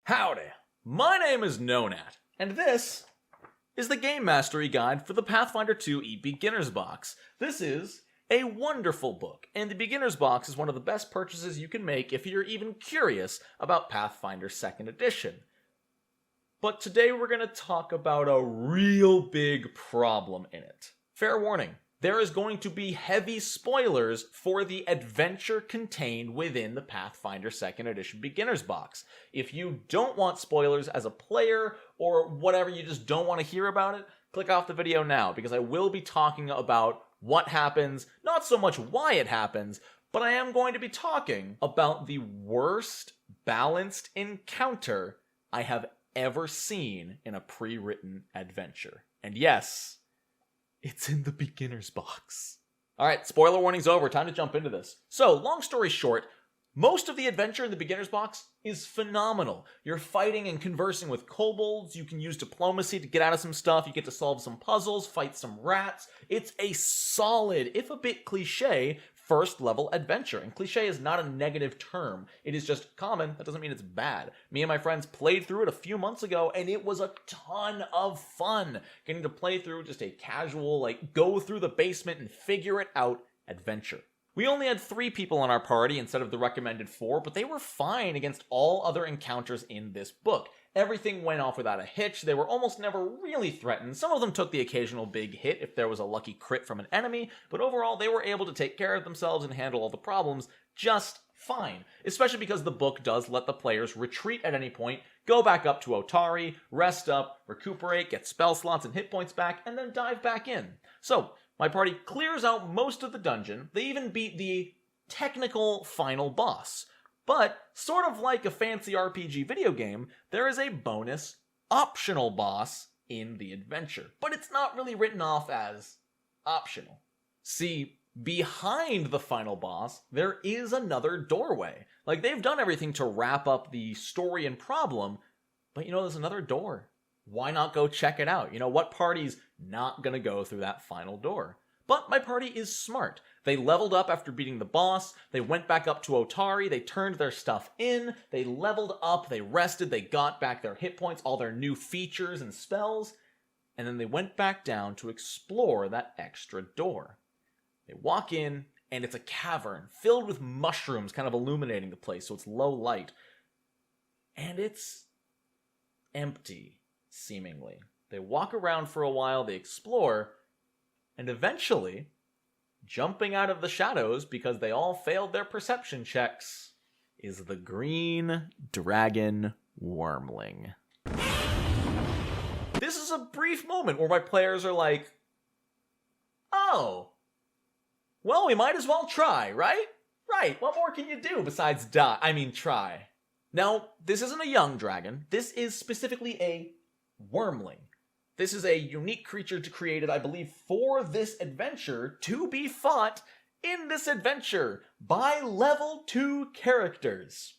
Howdy, my name is Nonat, and this is the Game Mastery Guide for the Pathfinder 2e Beginner's Box. This is a wonderful book, and the Beginner's Box is one of the best purchases you can make if you're even curious about Pathfinder 2nd Edition. But today we're going to talk about a real big problem in it. Fair warning. There is going to be heavy spoilers for the adventure contained within the Pathfinder 2nd Edition Beginner's Box. If you don't want spoilers as a player, or whatever, you just don't want to hear about it, click off the video now, because I will be talking about what happens, not so much why it happens, but I am going to be talking about the worst balanced encounter I have ever seen in a pre-written adventure. And yes, it's in the Beginner's Box. Alright, spoiler warning's over, time to jump into this. So, long story short, most of the adventure in the Beginner's Box is phenomenal. You're fighting and conversing with kobolds, you can use diplomacy to get out of some stuff, you get to solve some puzzles, fight some rats. It's a solid, if a bit cliche, first level adventure. And cliche is not a negative term. It is just common. That doesn't mean it's bad. Me and my friends played through it a few months ago, and it was a ton of fun. Getting to play through just a casual, go through the basement and figure it out adventure. We only had 3 people on our party instead of the recommended 4, but they were fine against all other encounters in this book. Everything went off without a hitch. They were almost never really threatened. Some of them took the occasional big hit if there was a lucky crit from an enemy, but overall they were able to take care of themselves and handle all the problems just fine. Especially because the book does let the players retreat at any point, go back up to Otari, rest up, recuperate, get spell slots and hit points back, and then dive back in. So, my party clears out most of the dungeon. They even beat the technical final boss. But, sort of like a fancy RPG video game, there is a bonus, optional boss in the adventure. But it's not really written off as optional. See, behind the final boss, there is another doorway. They've done everything to wrap up the story and problem, but there's another door. Why not go check it out? What party's not gonna go through that final door? But my party is smart. They leveled up after beating the boss, they went back up to Otari, they turned their stuff in, they leveled up, they rested, they got back their hit points, all their new features and spells, and then they went back down to explore that extra door. They walk in, and it's a cavern filled with mushrooms kind of illuminating the place, so it's low light. And it's empty, seemingly. They walk around for a while, they explore, and eventually, jumping out of the shadows because they all failed their perception checks, is the green dragon wormling. This is a brief moment where my players are like, oh, well, we might as well try, right? Right, what more can you do besides try? Now, this isn't a young dragon, this is specifically a wormling. This is a unique creature created, I believe, for this adventure to be fought in this adventure by level 2 characters.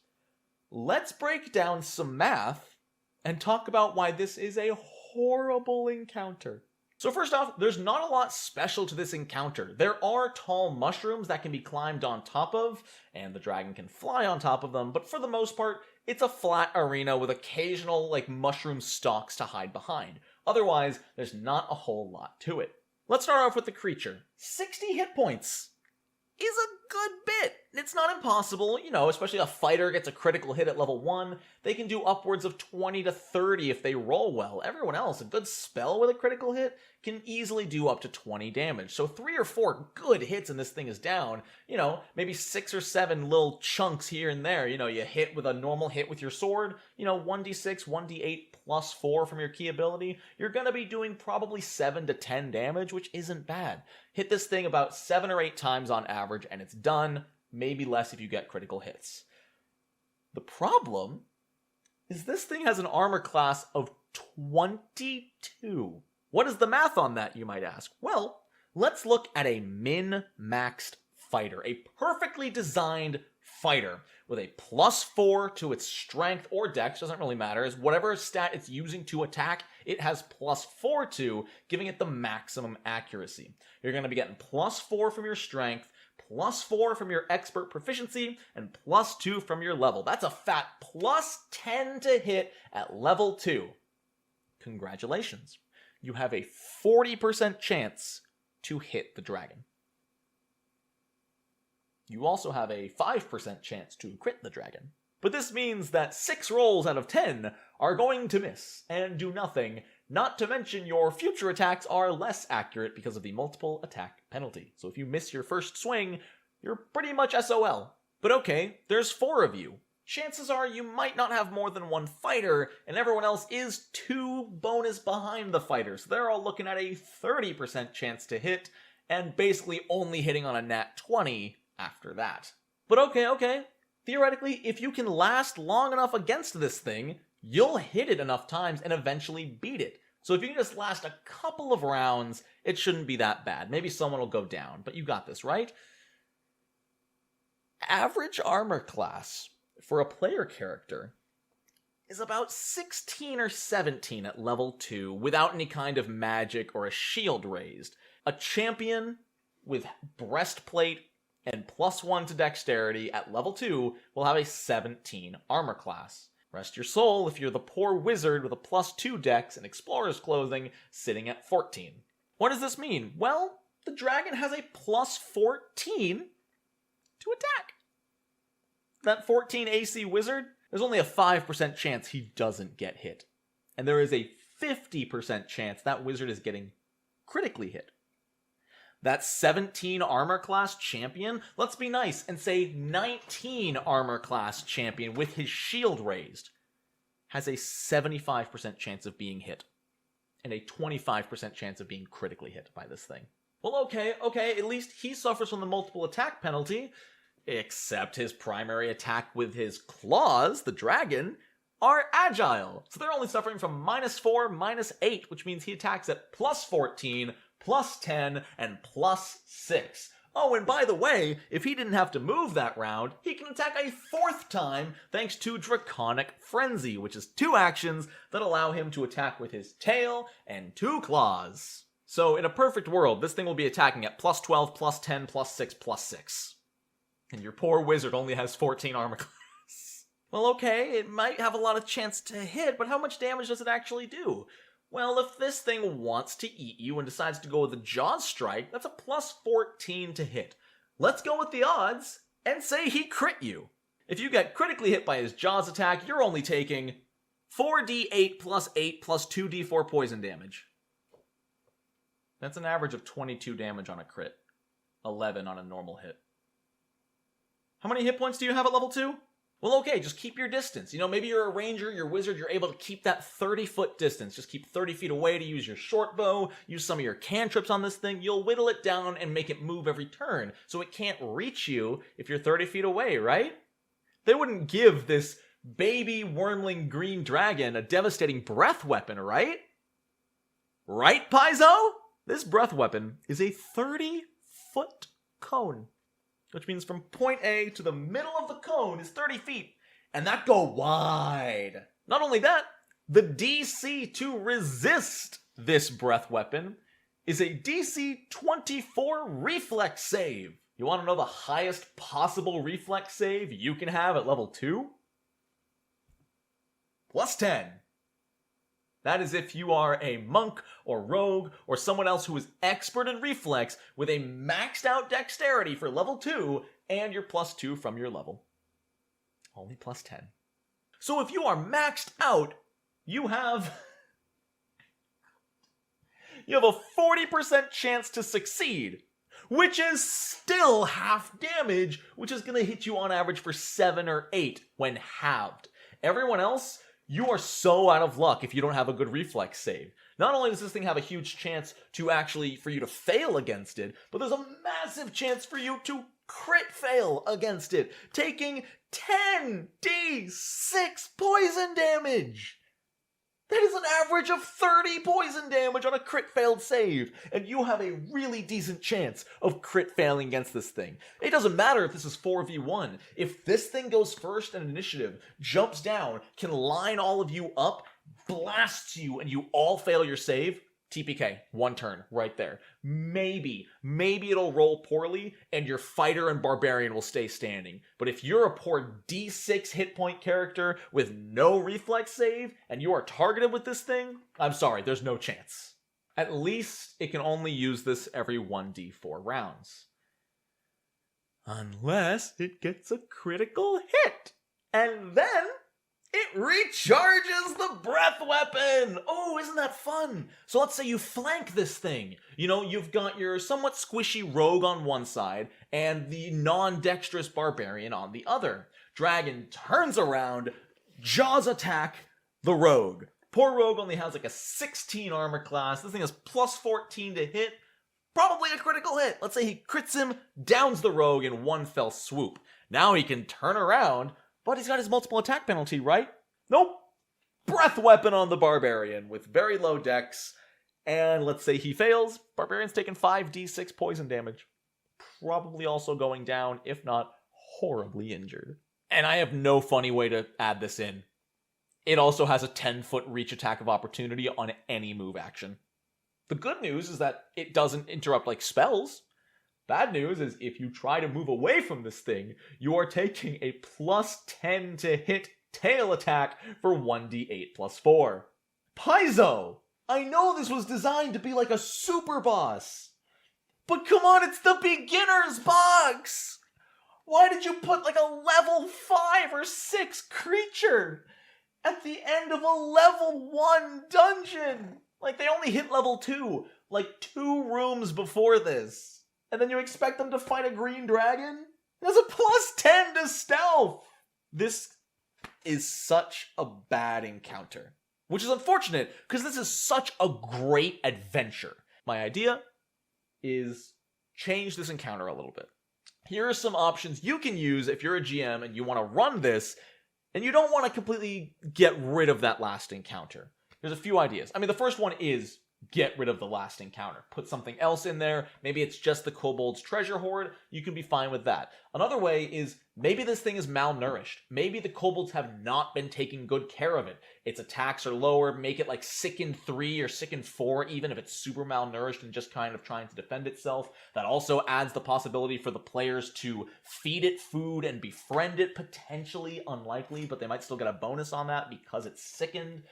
Let's break down some math and talk about why this is a horrible encounter. So first off, there's not a lot special to this encounter. There are tall mushrooms that can be climbed on top of, and the dragon can fly on top of them, but for the most part, it's a flat arena with occasional, mushroom stalks to hide behind. Otherwise, there's not a whole lot to it. Let's start off with the creature. 60 hit points is a good bit. It's not impossible, especially a fighter gets a critical hit at level 1. They can do upwards of 20 to 30 if they roll well. Everyone else, a good spell with a critical hit can easily do up to 20 damage. So 3 or 4 good hits and this thing is down. Maybe 6 or 7 little chunks here and there. You hit with a normal hit with your sword, 1d6, 1d8 plus 4 from your key ability. You're gonna be doing probably 7 to 10 damage, which isn't bad. Hit this thing about 7 or 8 times on average and it's done. Maybe less if you get critical hits. The problem is this thing has an armor class of 22. What is the math on that, you might ask? Well, let's look at a min-maxed fighter, a perfectly designed fighter with a +4 to its strength or dex, doesn't really matter, is whatever stat it's using to attack, it has +4 to, giving it the maximum accuracy. You're going to be getting +4 from your strength, +4 from your expert proficiency and +2 from your level. That's a fat +10 to hit at level 2. Congratulations. You have a 40% chance to hit the dragon. You also have a 5% chance to crit the dragon. But this means that 6 rolls out of 10 are going to miss and do nothing, not to mention your future attacks are less accurate because of the multiple attack penalty. So if you miss your first swing, you're pretty much SOL. But okay, there's 4 of you. Chances are you might not have more than 1 fighter, and everyone else is 2 bonus behind the fighter. So they're all looking at a 30% chance to hit, and basically only hitting on a nat 20 after that. But okay. Theoretically, if you can last long enough against this thing, you'll hit it enough times and eventually beat it. So if you can just last a couple of rounds, it shouldn't be that bad. Maybe someone will go down, but you got this, right? Average armor class for a player character is about 16 or 17 at level 2 without any kind of magic or a shield raised. A champion with breastplate and +1 to dexterity at level 2 will have a 17 armor class. Rest your soul if you're the poor wizard with a +2 dex and explorer's clothing sitting at 14. What does this mean? Well, the dragon has a +14 to attack. That 14 AC wizard, there's only a 5% chance he doesn't get hit. And there is a 50% chance that wizard is getting critically hit. That 17 armor class champion, let's be nice and say 19 armor class champion with his shield raised, has a 75% chance of being hit and a 25% chance of being critically hit by this thing. Well, okay, at least he suffers from the multiple attack penalty, except his primary attack with his claws, the dragon, are agile. So they're only suffering from -4, -8, which means he attacks at +14, +10, and +6. Oh, and by the way, if he didn't have to move that round, he can attack a 4th time thanks to Draconic Frenzy, which is 2 actions that allow him to attack with his tail and 2 claws. So in a perfect world, this thing will be attacking at +12, +10, +6, +6. And your poor wizard only has 14 armor class. Well, okay, it might have a lot of chance to hit, but how much damage does it actually do? Well, if this thing wants to eat you and decides to go with a Jaws strike, that's a +14 to hit. Let's go with the odds and say he crit you. If you get critically hit by his Jaws attack, you're only taking 4d8 +8 +2d4 poison damage. That's an average of 22 damage on a crit, 11 on a normal hit. How many hit points do you have at level 2? Well, okay, just keep your distance. You know, maybe you're a ranger, you're a wizard, you're able to keep that 30-foot distance. Just keep 30 feet away to use your short bow, use some of your cantrips on this thing. You'll whittle it down and make it move every turn, so it can't reach you if you're 30 feet away, right? They wouldn't give this baby wormling green dragon a devastating breath weapon, right? Right, Paizo? This breath weapon is a 30-foot cone, which means from point A to the middle of the cone is 30 feet, and that go wide. Not only that, the DC to resist this breath weapon is a DC 24 reflex save. You want to know the highest possible reflex save you can have at level 2? +10. That is if you are a monk or rogue or someone else who is expert in reflex with a maxed out dexterity for level 2 and your +2 from your level. Only +10. So if you are maxed out, you have a 40% chance to succeed, which is still half damage, which is going to hit you on average for 7 or 8 when halved. Everyone else, you are so out of luck if you don't have a good reflex save. Not only does this thing have a huge chance for you to fail against it, but there's a massive chance for you to crit fail against it, taking 10d6 poison damage. That is an average of 30 poison damage on a crit failed save, and you have a really decent chance of crit failing against this thing. It doesn't matter if this is 4v1. If this thing goes first in initiative, jumps down, can line all of you up, blasts you, and you all fail your save, TPK, 1 turn, right there. Maybe it'll roll poorly and your fighter and barbarian will stay standing. But if you're a poor D6 hit point character with no reflex save and you are targeted with this thing, I'm sorry, there's no chance. At least it can only use this every 1d4 rounds. Unless it gets a critical hit. And then it recharges the breath weapon! Oh, isn't that fun? So let's say you flank this thing. You know, you've got your somewhat squishy rogue on one side and the non-dexterous barbarian on the other. Dragon turns around, jaws attack the rogue. Poor rogue only has like a 16 armor class. This thing has plus 14 to hit. Probably a critical hit. Let's say he crits him, downs the rogue in one fell swoop. Now he can turn around, but he's got his multiple attack penalty, right? Nope. Breath weapon on the barbarian with very low dex. And let's say he fails. Barbarian's taking 5d6 poison damage. Probably also going down, if not horribly injured. And I have no funny way to add this in. It also has a 10-foot reach attack of opportunity on any move action. The good news is that it doesn't interrupt like spells. Bad news is if you try to move away from this thing, you are taking a plus 10 to hit tail attack for 1d8 plus 4. Paizo! I know this was designed to be like a super boss, but come on, it's the beginner's box! Why did you put like a level 5 or 6 creature at the end of a level 1 dungeon? Like, they only hit level 2, like 2 rooms before this. And then you expect them to fight a green dragon? There's a plus 10 to stealth! This is such a bad encounter. Which is unfortunate, because this is such a great adventure. My idea is change this encounter a little bit. Here are some options you can use if you're a GM and you want to run this, and you don't want to completely get rid of that last encounter. There's a few ideas. I mean, the first one is get rid of the last encounter. Put something else in there. Maybe it's just the kobold's treasure hoard. You can be fine with that. Another way is maybe this thing is malnourished. Maybe the kobolds have not been taking good care of it. Its attacks are lower. Make it like Sickened 3 or Sickened 4, even if it's super malnourished and just kind of trying to defend itself. That also adds the possibility for the players to feed it food and befriend it, potentially. Unlikely, but they might still get a bonus on that because it's sickened.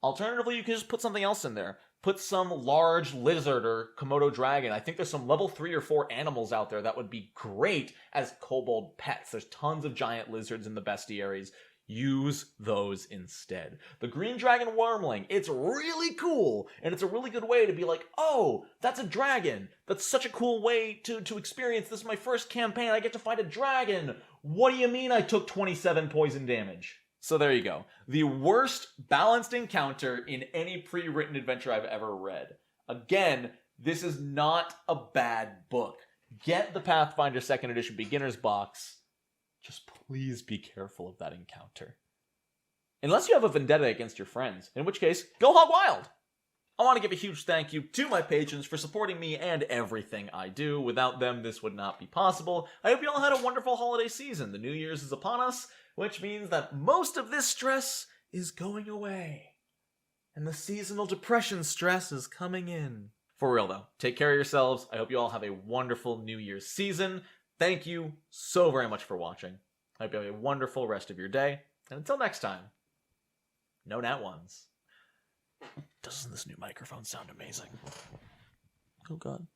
Alternatively, you can just put something else in there. Put some large lizard or Komodo dragon. I think there's some level 3 or 4 animals out there that would be great as kobold pets. There's tons of giant lizards in the bestiaries. Use those instead. The green dragon wormling, it's really cool, and it's a really good way to be like, oh, that's a dragon. That's such a cool way to experience. This is my first campaign. I get to fight a dragon. What do you mean I took 27 poison damage? So there you go. The worst balanced encounter in any pre-written adventure I've ever read. Again, this is not a bad book. Get the Pathfinder 2nd Edition Beginner's Box. Just please be careful of that encounter. Unless you have a vendetta against your friends, in which case, go hog wild! I want to give a huge thank you to my patrons for supporting me and everything I do. Without them, this would not be possible. I hope you all had a wonderful holiday season. The New Year's is upon us, which means that most of this stress is going away. And the seasonal depression stress is coming in. For real though, take care of yourselves. I hope you all have a wonderful New Year's season. Thank you so very much for watching. I hope you have a wonderful rest of your day. And until next time, no nat ones. Doesn't this new microphone sound amazing? Oh god.